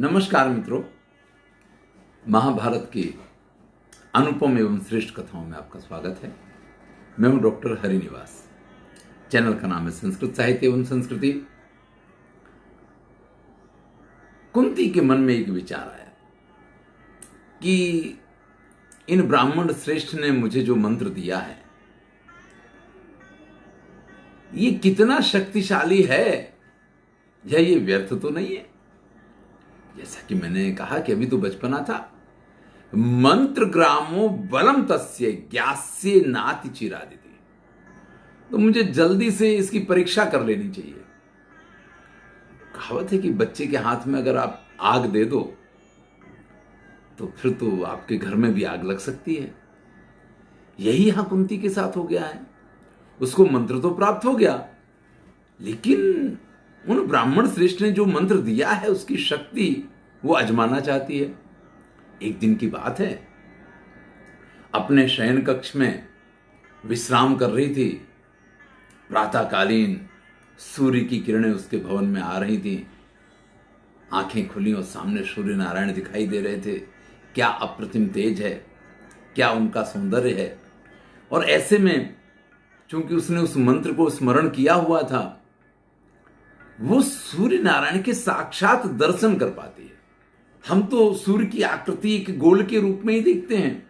नमस्कार मित्रों, महाभारत की अनुपम एवं श्रेष्ठ कथाओं में आपका स्वागत है। मैं हूं डॉक्टर हरिनिवास। चैनल का नाम है संस्कृत साहित्य एवं संस्कृति। कुंती के मन में एक विचार आया कि इन ब्राह्मण श्रेष्ठ ने मुझे जो मंत्र दिया है ये कितना शक्तिशाली है, या ये व्यर्थ तो नहीं है। जैसा कि मैंने कहा कि अभी तो बचपना था। मंत्र ग्रामो बलम तस्य ज्ञास्य नाति चिरादिति। तो मुझे जल्दी से इसकी परीक्षा कर लेनी चाहिए। कहावत है कि बच्चे के हाथ में अगर आप आग दे दो तो फिर तो आपके घर में भी आग लग सकती है। यही यहां कुंती के साथ हो गया है। उसको मंत्र तो प्राप्त हो गया, लेकिन उन ब्राह्मण श्रेष्ठ ने जो मंत्र दिया है उसकी शक्ति वो आजमाना चाहती है। एक दिन की बात है, अपने शयन कक्ष में विश्राम कर रही थी। प्रातःकालीन सूर्य की किरणें उसके भवन में आ रही थी। आंखें खुली और सामने सूर्य नारायण दिखाई दे रहे थे। क्या अप्रतिम तेज है, क्या उनका सौंदर्य है। और ऐसे में चूंकि उसने उस मंत्र को स्मरण किया हुआ था, वो सूर्य नारायण के साक्षात दर्शन कर पाती है। हम तो सूर्य की आकृति एक गोल के रूप में ही देखते हैं,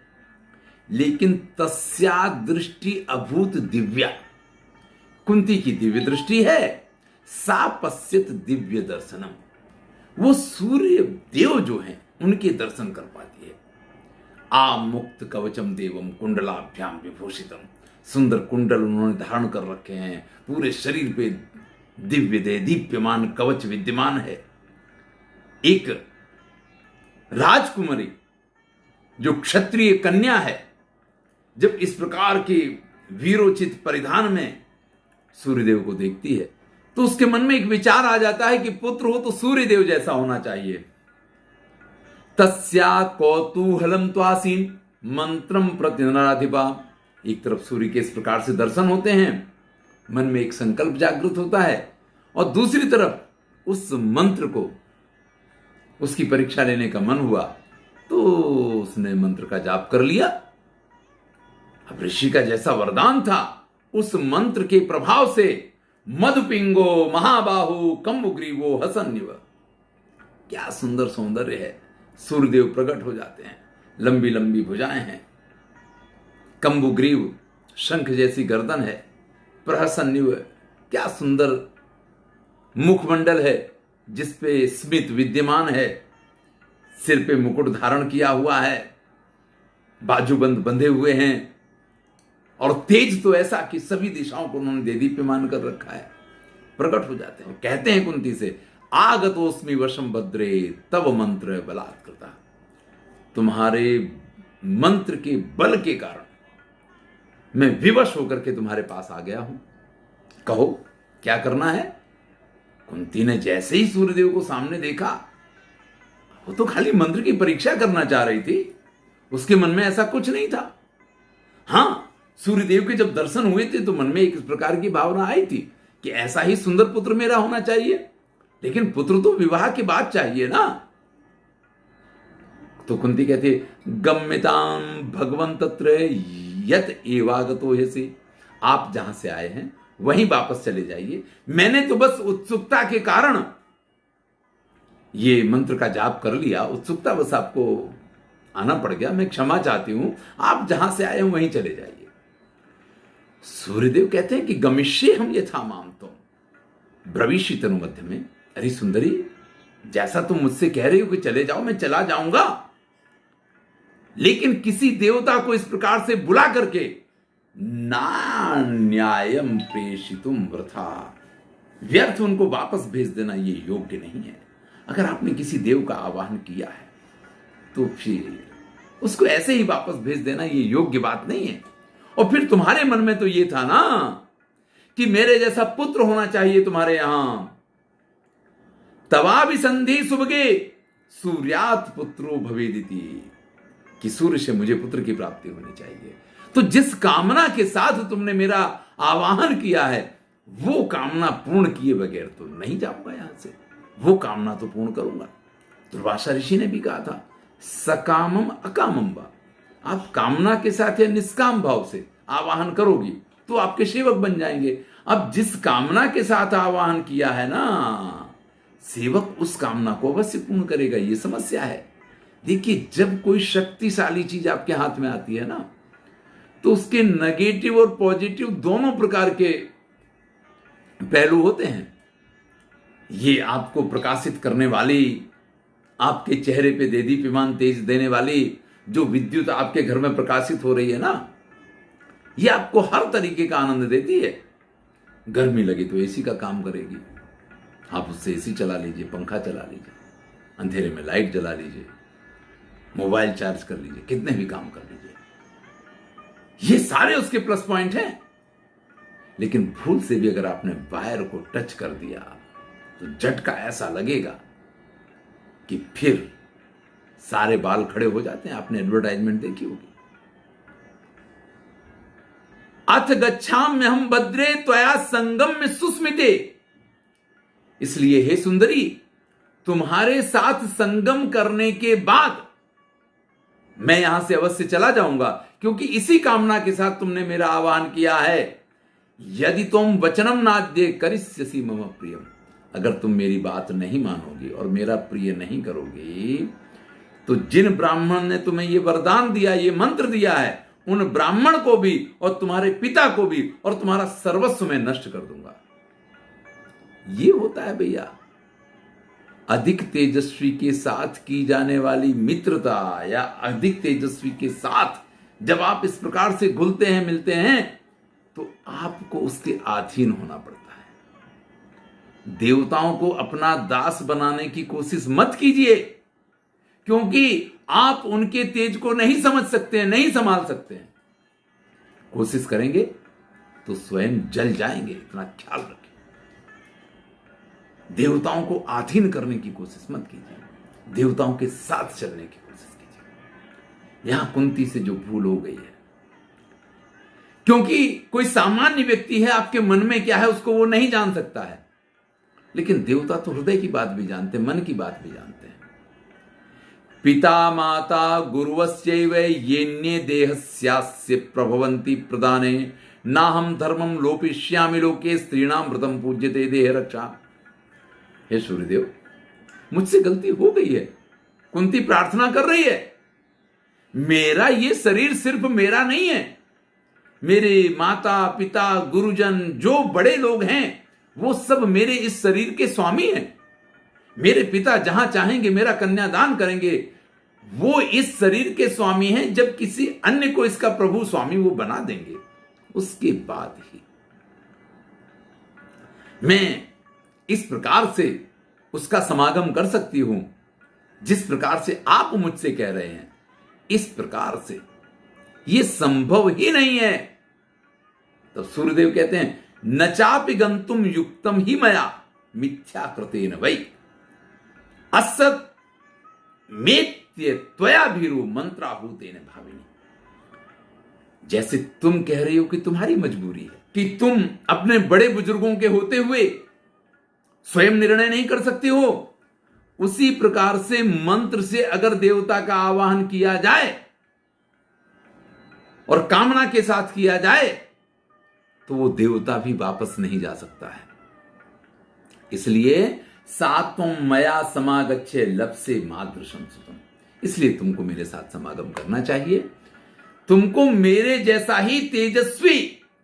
लेकिन तस्या दृष्टि अभूत दिव्या। कुंती की दिव्य दृष्टि है। सा पश्यत दिव्य दर्शनम। वो सूर्य देव जो हैं उनके दर्शन कर पाती है। आ मुक्त कवचम देवम कुंडलाभ्याम विभूषितम। सुंदर कुंडल उन्होंने धारण कर रखे हैं। पूरे शरीर पे दिव्य दे दीप्यमान कवच विद्यमान है। एक राजकुमारी जो क्षत्रिय कन्या है, जब इस प्रकार के वीरोचित परिधान में सूर्यदेव को देखती है तो उसके मन में एक विचार आ जाता है कि पुत्र हो तो सूर्यदेव जैसा होना चाहिए। तस्या कौतूहलम त्वासीन मंत्रम प्रतिनराधिपा। एक तरफ सूर्य के इस प्रकार से दर्शन होते हैं, मन में एक संकल्प जागृत होता है, और दूसरी तरफ उस मंत्र को उसकी परीक्षा लेने का मन हुआ तो उसने मंत्र का जाप कर लिया। अब ऋषि का जैसा वरदान था, उस मंत्र के प्रभाव से मधुपिंगो महाबाहु कम्बुग्रीवो हसन्यव। क्या सुंदर सौंदर्य है। सूर्यदेव प्रकट हो जाते हैं। लंबी लंबी भुजाएं हैं, कम्बुग्रीव शंख जैसी गर्दन है, प्रहसन्यव क्या सुंदर मुखमंडल है जिसपे स्मित विद्यमान है। सिर पे मुकुट धारण किया हुआ है, बाजूबंद बंधे हुए हैं, और तेज तो ऐसा कि सभी दिशाओं को उन्होंने देदीप्यमान कर रखा है। प्रकट हो जाते हैं। कहते हैं कुंती से, आगतोस्मि वशम भद्रे तव मंत्र बलात्कृता। तुम्हारे मंत्र के बल के कारण मैं विवश होकर के तुम्हारे पास आ गया हूं। कहो क्या करना है। कुंती ने जैसे ही सूर्यदेव को सामने देखा, वो तो खाली मंत्र की परीक्षा करना चाह रही थी। उसके मन में ऐसा कुछ नहीं था। हां, सूर्यदेव के जब दर्शन हुए थे तो मन में एक इस प्रकार की भावना आई थी कि ऐसा ही सुंदर पुत्र मेरा होना चाहिए, लेकिन पुत्र तो विवाह के बाद चाहिए ना। तो कुंती कहती है, गम्यताम भगवं तत्र यत एवागतो हेसि। आप जहां से आए हैं वहीं वापस चले जाइए। मैंने तो बस उत्सुकता के कारण ये मंत्र का जाप कर लिया। उत्सुकता बस आपको आना पड़ गया। मैं क्षमा चाहती हूं। आप जहां से आए हैं वहीं चले जाइए। सूर्यदेव कहते हैं कि गमिष्ये हम यथा माम तुम ब्रवीषि तनु मध्य में। अरे सुंदरी, जैसा तुम मुझसे कह रही हो कि चले जाओ, मैं चला जाऊंगा, लेकिन किसी देवता को इस प्रकार से बुला करके ना न्यायम प्रेषितुम वृथा। व्यर्थ उनको वापस भेज देना ये योग्य नहीं है। अगर आपने किसी देव का आवाहन किया है तो फिर उसको ऐसे ही वापस भेज देना ये योग्य बात नहीं है। और फिर तुम्हारे मन में तो ये था ना कि मेरे जैसा पुत्र होना चाहिए तुम्हारे यहां। तवाभिसंधि सुभगे सूर्यात पुत्रो भवेदिति। कि सूर्य से मुझे पुत्र की प्राप्ति होनी चाहिए। तो जिस कामना के साथ तुमने मेरा आवाहन किया है वो कामना पूर्ण किए बगैर तो नहीं जाऊंगा यहां से। वो कामना तो पूर्ण करूंगा। दुर्वासा ऋषि ने भी कहा था, सकामम अकामम वा। आप कामना के साथ या निष्काम भाव से आवाहन करोगी तो आपके सेवक बन जाएंगे। अब जिस कामना के साथ आवाहन किया है ना, सेवक उस कामना को अवश्य पूर्ण करेगा। ये समस्या है। देखिए, जब कोई शक्तिशाली चीज आपके हाथ में आती है ना, तो उसके नेगेटिव और पॉजिटिव दोनों प्रकार के पहलू होते हैं। ये आपको प्रकाशित करने वाली, आपके चेहरे पे देदीप्यमान तेज देने वाली जो विद्युत आपके घर में प्रकाशित हो रही है ना, ये आपको हर तरीके का आनंद देती है। गर्मी लगी तो एसी का काम करेगी, आप उससे एसी चला लीजिए, पंखा चला लीजिए, अंधेरे में लाइट जला लीजिए, मोबाइल चार्ज कर लीजिए, कितने भी काम कर लीजिए, ये सारे उसके प्लस पॉइंट हैं। लेकिन भूल से भी अगर आपने वायर को टच कर दिया तो झटका ऐसा लगेगा कि फिर सारे बाल खड़े हो जाते हैं। आपने एडवर्टाइजमेंट देखी होगी, अथ गच्छाम्य हम भद्रे त्वया संगम में सुस्मिते। इसलिए हे सुंदरी, तुम्हारे साथ संगम करने के बाद मैं यहां से अवश्य चला जाऊंगा, क्योंकि इसी कामना के साथ तुमने मेरा आह्वान किया है। यदि तुम वचनम नाद्य करिष्यसि मम प्रियम, अगर तुम मेरी बात नहीं मानोगी और मेरा प्रिय नहीं करोगी, तो जिन ब्राह्मण ने तुम्हें ये वरदान दिया, ये मंत्र दिया है, उन ब्राह्मण को भी और तुम्हारे पिता को भी और तुम्हारा सर्वस्व मैं नष्ट कर दूंगा। ये होता है भैया अधिक तेजस्वी के साथ की जाने वाली मित्रता, या अधिक तेजस्वी के साथ जब आप इस प्रकार से घुलते हैं, मिलते हैं, तो आपको उसके अधीन होना पड़ता है। देवताओं को अपना दास बनाने की कोशिश मत कीजिए, क्योंकि आप उनके तेज को नहीं समझ सकते हैं, नहीं संभाल सकते हैं। कोशिश करेंगे तो स्वयं जल जाएंगे, इतना ख्याल रखें। देवताओं को अधीन करने की कोशिश मत कीजिए, देवताओं के साथ चलने की कोशिश कीजिए। यहां कुंती से जो भूल हो गई है, क्योंकि कोई सामान्य व्यक्ति है, आपके मन में क्या है उसको वो नहीं जान सकता है, लेकिन देवता तो हृदय की बात भी जानते हैं, मन की बात भी जानते हैं। पिता माता गुरुवश्चैव येन्ये देहस्यास्य प्रभवन्ति प्रदाने ना हम धर्मम लोपिष्यामि लोके स्त्रीणाम व्रतम पूज्यते देह रक्षा। हे सूर्यदेव, मुझसे गलती हो गई है। कुंती प्रार्थना कर रही है, मेरा ये शरीर सिर्फ मेरा नहीं है, मेरे माता पिता गुरुजन जो बड़े लोग हैं वो सब मेरे इस शरीर के स्वामी हैं। मेरे पिता जहां चाहेंगे मेरा कन्यादान करेंगे, वो इस शरीर के स्वामी हैं। जब किसी अन्य को इसका प्रभु स्वामी वो बना देंगे, उसके बाद ही मैं इस प्रकार से उसका समागम कर सकती हूं जिस प्रकार से आप मुझसे कह रहे हैं। इस प्रकार से यह संभव ही नहीं है। तब सूर्यदेव कहते हैं, नचापि गंतुम युक्तम ही मया मिथ्या कृतेन वै असत मेत्य त्वया भीरु मंत्राहूतेन भाविनी। जैसे तुम कह रही हो कि तुम्हारी मजबूरी है कि तुम अपने बड़े बुजुर्गों के होते हुए स्वयं निर्णय नहीं कर सकते हो, उसी प्रकार से मंत्र से अगर देवता का आवाहन किया जाए और कामना के साथ किया जाए तो वो देवता भी वापस नहीं जा सकता है। इसलिए सात्वं मया समागच्छे लप्से मादृशं सुतम, इसलिए तुमको मेरे साथ समागम करना चाहिए। तुमको मेरे जैसा ही तेजस्वी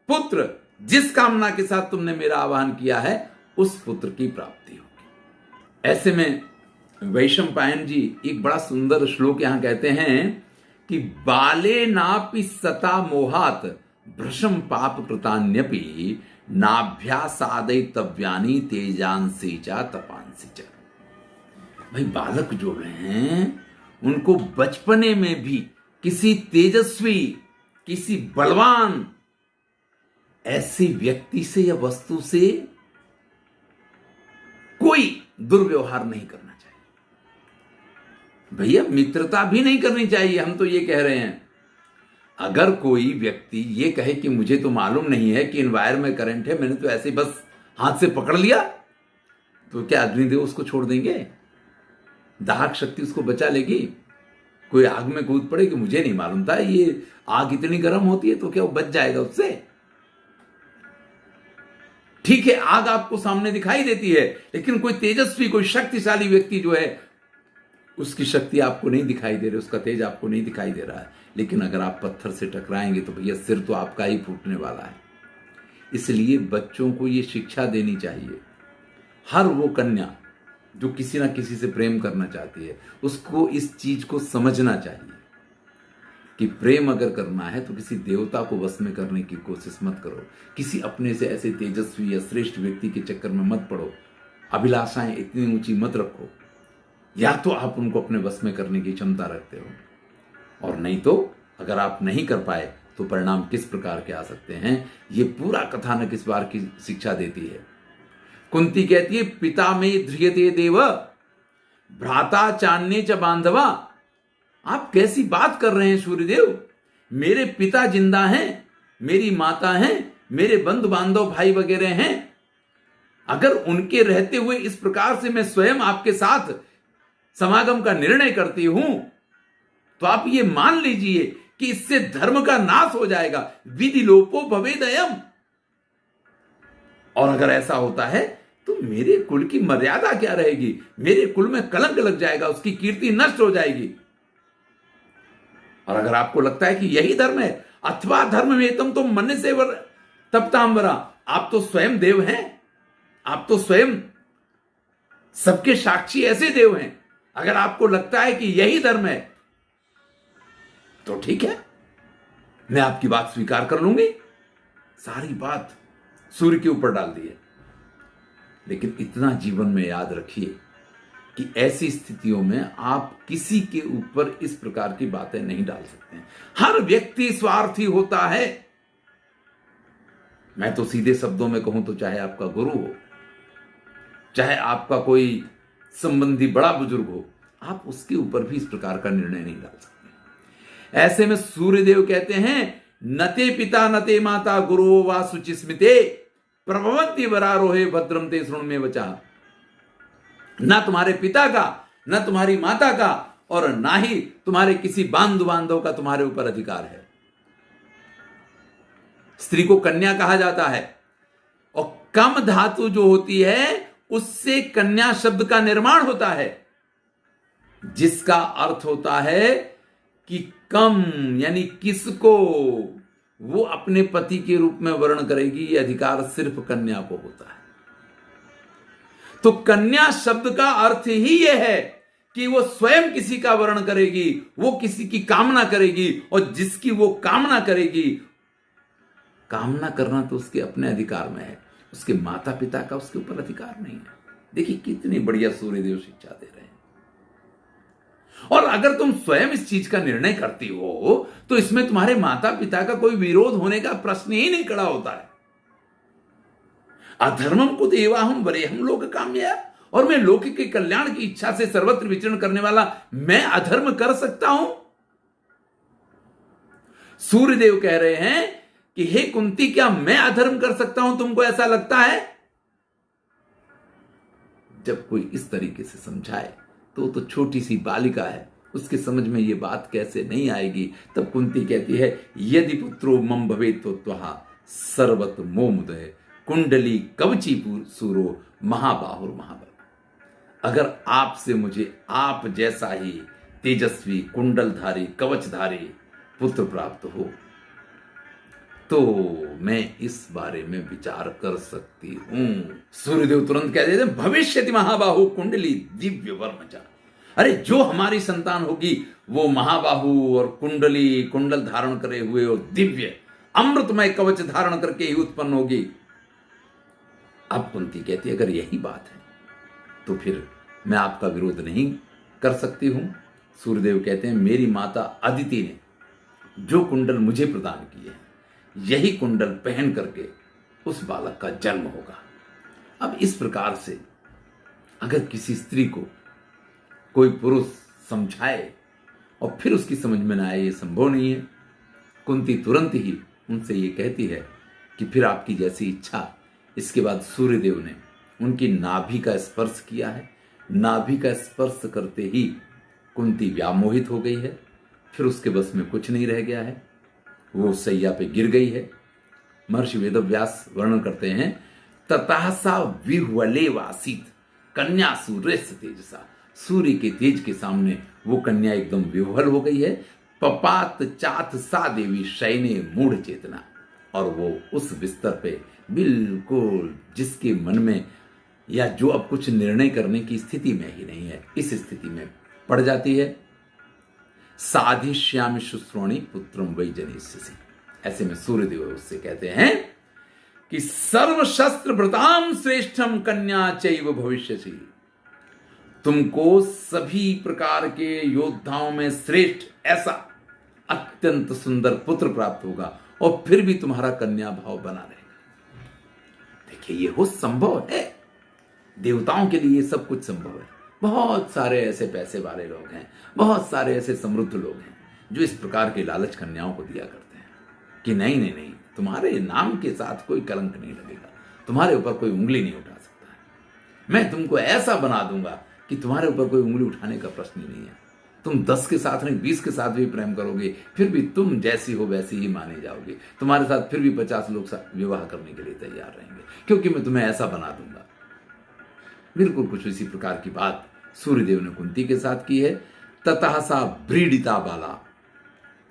पुत्र, जिस कामना के साथ तुमने मेरा आह्वान किया है, उस पुत्र की प्राप्ति होगी। ऐसे में वैशंपायन जी एक बड़ा सुंदर श्लोक यहां कहते हैं कि बाले नापि सता मोहात भ्रशम पाप कृतान्यपि नाभ्यासादयितव्यानि तेजांसी चा तपांसी च। भाई, बालक जो हैं उनको बचपने में भी किसी तेजस्वी, किसी बलवान ऐसी व्यक्ति से या वस्तु से कोई दुर्व्यवहार नहीं करना चाहिए। भैया, मित्रता भी नहीं करनी चाहिए। हम तो ये कह रहे हैं, अगर कोई व्यक्ति ये कहे कि मुझे तो मालूम नहीं है कि इन वायर में करंट है, मैंने तो ऐसे बस हाथ से पकड़ लिया, तो क्या अग्निदेव उसको छोड़ देंगे? दाहक शक्ति उसको बचा लेगी? कोई आग में कूद पड़े कि मुझे नहीं मालूम था ये आग इतनी गर्म होती है, तो क्या वो बच जाएगा उससे? ठीक है, आग आपको सामने दिखाई देती है, लेकिन कोई तेजस्वी, कोई शक्तिशाली व्यक्ति जो है, उसकी शक्ति आपको नहीं दिखाई दे रही, उसका तेज आपको नहीं दिखाई दे रहा है। लेकिन अगर आप पत्थर से टकराएंगे तो भैया सिर तो आपका ही फूटने वाला है। इसलिए बच्चों को ये शिक्षा देनी चाहिए। हर वो कन्या जो किसी ना किसी से प्रेम करना चाहती है, उसको इस चीज को समझना चाहिए कि प्रेम अगर करना है तो किसी देवता को वश में करने की कोशिश मत करो, किसी अपने से ऐसे तेजस्वी या श्रेष्ठ व्यक्ति के चक्कर में मत पड़ो, अभिलाषाएं इतनी ऊंची मत रखो। या तो आप उनको अपने वश में करने की क्षमता रखते हो, और नहीं तो अगर आप नहीं कर पाए तो परिणाम किस प्रकार के आ सकते हैं, ये पूरा कथानक इस बार की शिक्षा देती है। कुंती कहती है, पिता में ध्रियते देव भ्राता चान्य च बांधवा। आप कैसी बात कर रहे हैं सूर्यदेव? मेरे पिता जिंदा हैं, मेरी माता हैं, मेरे बंधु बांधव भाई वगैरह हैं। अगर उनके रहते हुए इस प्रकार से मैं स्वयं आपके साथ समागम का निर्णय करती हूं, तो आप ये मान लीजिए कि इससे धर्म का नाश हो जाएगा, विधि लोपो भवेदयम। और अगर ऐसा होता है तो मेरे कुल की मर्यादा क्या रहेगी? मेरे कुल में कलंक लग जाएगा, उसकी कीर्ति नष्ट हो जाएगी। और अगर आपको लगता है कि यही धर्म है, अथवा धर्म में तुम तो मन से तपतांबरा, आप तो स्वयं देव हैं, आप तो स्वयं सबके साक्षी ऐसे देव हैं। अगर आपको लगता है कि यही धर्म है तो ठीक है, मैं आपकी बात स्वीकार कर लूंगी। सारी बात सूर्य के ऊपर डाल दी है। लेकिन इतना जीवन में याद रखिए कि ऐसी स्थितियों में आप किसी के ऊपर इस प्रकार की बातें नहीं डाल सकते। हर व्यक्ति स्वार्थी होता है। मैं तो सीधे शब्दों में कहूं तो चाहे आपका गुरु हो, चाहे आपका कोई संबंधी बड़ा बुजुर्ग हो, आप उसके ऊपर भी इस प्रकार का निर्णय नहीं डाल सकते। ऐसे में सूर्यदेव कहते हैं, नते पिता नते माता गुरु वा सुचिस्मिते प्रभवंती वरारोहे भद्रम ते शृणु में वचा। ना तुम्हारे पिता का, ना तुम्हारी माता का, और ना ही तुम्हारे किसी बांधु बांधव का तुम्हारे ऊपर अधिकार है। स्त्री को कन्या कहा जाता है, और कम धातु जो होती है उससे कन्या शब्द का निर्माण होता है, जिसका अर्थ होता है कि कम, यानी किसको वो अपने पति के रूप में वर्ण करेगी, ये अधिकार सिर्फ कन्या को होता है। तो कन्या शब्द का अर्थ ही यह है कि वो स्वयं किसी का वर्ण करेगी, वो किसी की कामना करेगी, और जिसकी वो कामना करेगी, कामना करना तो उसके अपने अधिकार में है, उसके माता पिता का उसके ऊपर अधिकार नहीं है। देखिए कितनी बढ़िया सूर्यदेव शिक्षा दे रहे हैं। और अगर तुम स्वयं इस चीज का निर्णय करती हो तो इसमें तुम्हारे माता पिता का कोई विरोध होने का प्रश्न ही नहीं खड़ा होता है। अधर्मम कुत एवाहम वरेहम लोक काम्या, और मैं लोक के कल्याण की इच्छा से सर्वत्र विचरण करने वाला मैं अधर्म कर सकता हूं? सूर्यदेव कह रहे हैं कि हे कुंती, क्या मैं अधर्म कर सकता हूं? तुमको ऐसा लगता है? जब कोई इस तरीके से समझाए तो छोटी सी बालिका है, उसके समझ में ये बात कैसे नहीं आएगी। तब कुंती कहती है, यदि पुत्रो मम भवेत् तो त्वहा सर्वत मोमुदय कुंडली कवची सूरो महाबाहुर महाबल। अगर आपसे मुझे आप जैसा ही तेजस्वी कुंडलधारी कवचधारी पुत्र प्राप्त हो तो मैं इस बारे में विचार कर सकती हूं। सूर्यदेव तुरंत कह देते, भविष्यति महाबाहु कुंडली दिव्य वर्मचा। अरे जो हमारी संतान होगी वो महाबाहु और कुंडली, कुंडल धारण करे हुए और दिव्य अमृतमय कवच धारण करके ही उत्पन्न होगी। अब कुंती कहती, अगर यही बात है तो फिर मैं आपका विरोध नहीं कर सकती हूं। सूर्यदेव कहते हैं, मेरी माता अदिति ने जो कुंडल मुझे प्रदान किए हैं, यही कुंडल पहन करके उस बालक का जन्म होगा। अब इस प्रकार से अगर किसी स्त्री को कोई पुरुष समझाए और फिर उसकी समझ में ना आए, ये संभव नहीं है। कुंती तुरंत ही उनसे ये कहती है कि फिर आपकी जैसी इच्छा। इसके बाद सूर्यदेव ने उनकी नाभि का स्पर्श किया है। नाभि का स्पर्श करते ही कुंती व्यामोहित हो गई है, फिर उसके बस में कुछ नहीं रह गया है, वो सैया पे गिर गई है। महर्षि वेदव्यास वर्णन करते हैं, ततः सा विह्वलेवासीत कन्या सूर्य तेजसा, सूर्य के तेज के सामने वो कन्या एकदम विह्वल हो गई है। पपात चात सा देवी शयने मूढ़ चेतना, और वो उस बिस्तर पे बिल्कुल जिसके मन में या जो अब कुछ निर्णय करने की स्थिति में ही नहीं है, इस स्थिति में पड़ जाती है। साधिश्यामि शुश्रोणी पुत्रम वै जनिष्यसि, ऐसे में सूर्यदेव उससे कहते हैं कि सर्वशस्त्र व्रताम श्रेष्ठम कन्या चैव भविष्यसि, तुमको सभी प्रकार के योद्धाओं में श्रेष्ठ ऐसा अत्यंत सुंदर पुत्र प्राप्त होगा, और फिर भी तुम्हारा कन्या भाव बना रहेगा। देखिए, ये हो संभव है, देवताओं के लिए ये सब कुछ संभव है। बहुत सारे ऐसे पैसे वाले लोग हैं, बहुत सारे ऐसे समृद्ध लोग हैं जो इस प्रकार के लालच कन्याओं को दिया करते हैं कि नहीं नहीं नहीं, तुम्हारे नाम के साथ कोई कलंक नहीं लगेगा, तुम्हारे ऊपर कोई उंगली नहीं उठा सकता है, मैं तुमको ऐसा बना दूंगा कि तुम्हारे ऊपर कोई उंगली उठाने का प्रश्न ही नहीं है। तुम 10 के साथ नहीं 20 के साथ भी प्रेम करोगे, फिर भी तुम जैसी हो वैसी ही माने जाओगे, तुम्हारे साथ फिर भी 50 लोग विवाह करने के लिए तैयार रहेंगे, क्योंकि मैं तुम्हें ऐसा बना दूंगा। बिल्कुल कुछ इसी प्रकार की बात सूर्यदेव ने कुंती के साथ की है। ततः सा व्रीडिता बाला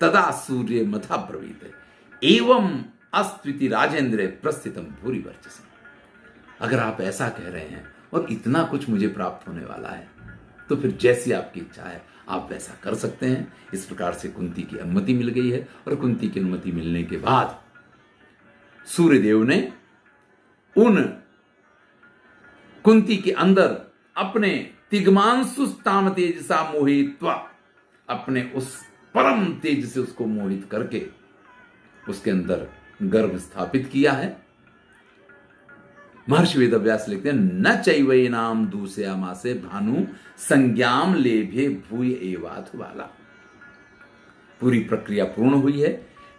तदा सूर्य मथा ब्रवीत एवं अस्त्विति राजेंद्र प्रस्थितम भूरि वर्चसम। अगर आप ऐसा कह रहे हैं और इतना कुछ मुझे प्राप्त होने वाला है, तो फिर जैसी आपकी इच्छा है आप वैसा कर सकते हैं। इस प्रकार से कुंती की अनुमति मिल गई है, और कुंती की अनुमति मिलने के बाद सूर्यदेव ने उन कुंती के अंदर अपने तिग्मांशुस्ताम तेजसा मोहित्वा, अपने उस परम तेज से उसको मोहित करके उसके अंदर गर्भ स्थापित किया है। महर्षि वेदव्यास लिखते हैं, न चैवै नाम दूसयामासे भानु संज्ञाम लेभे भूय एवाथ वाला। पूरी प्रक्रिया पूर्ण हुई है,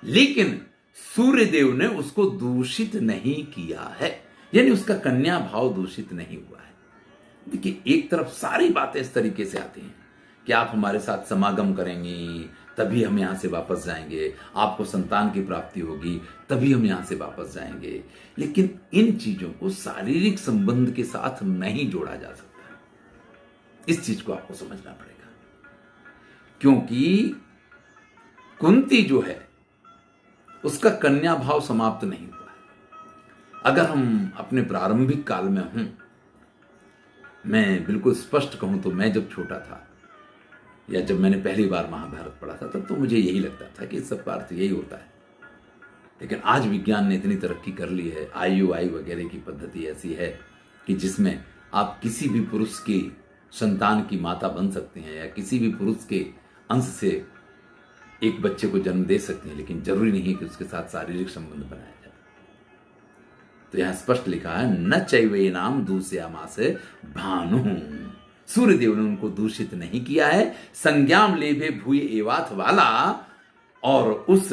लेकिन सूर्यदेव ने उसको दूषित नहीं किया है, यानी उसका कन्या भाव दूषित नहीं हुआ है। देखिए, एक तरफ सारी बातें इस तरीके से आती हैं कि आप हमारे साथ समागम करेंगी तभी हम यहां से वापस जाएंगे, आपको संतान की प्राप्ति होगी तभी हम यहां से वापस जाएंगे, लेकिन इन चीजों को शारीरिक संबंध के साथ नहीं जोड़ा जा सकता। इस चीज को आपको समझना पड़ेगा, क्योंकि कुंती जो है उसका कन्या भाव समाप्त नहीं हुआ है। अगर हम अपने प्रारंभिक काल में हूं, मैं बिल्कुल स्पष्ट कहूं तो मैं जब छोटा था या जब मैंने पहली बार महाभारत पढ़ा था, तब तो मुझे यही लगता था कि सब का अर्थ यही होता है। लेकिन आज विज्ञान ने इतनी तरक्की कर ली है, IUI वगैरह की पद्धति ऐसी है कि जिसमें आप किसी भी पुरुष की संतान की माता बन सकते हैं, या किसी भी पुरुष के अंश से एक बच्चे को जन्म दे सकते हैं, लेकिन जरूरी नहीं है कि उसके साथ शारीरिक संबंध बनाया जाए। तो यहां स्पष्ट लिखा है, न चैवे नाम दूसयामासे भानु, सूर्यदेव ने उनको दूषित नहीं किया है। संज्ञाम लेभे भूय एवाथ वाला, और उस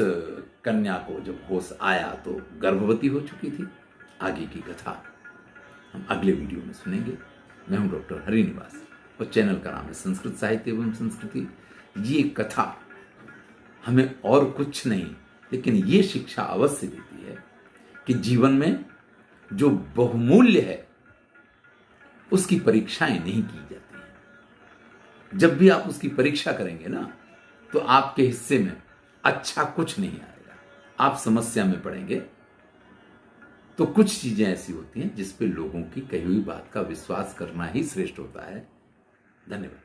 कन्या को जब होश आया तो गर्भवती हो चुकी थी। आगे की कथा हम अगले वीडियो में सुनेंगे। मैं हूं डॉक्टर हरिनिवास और चैनल का नाम है संस्कृत साहित्य एवं संस्कृति। ये कथा हमें और कुछ नहीं, लेकिन ये शिक्षा अवश्य देती है कि जीवन में जो बहुमूल्य है उसकी परीक्षाएं नहीं की जाती हैं। जब भी आप उसकी परीक्षा करेंगे ना, तो आपके हिस्से में अच्छा कुछ नहीं आएगा, आप समस्या में पड़ेंगे। तो कुछ चीजें ऐसी होती हैं जिस पे लोगों की कही हुई बात का विश्वास करना ही श्रेष्ठ होता है। धन्यवाद।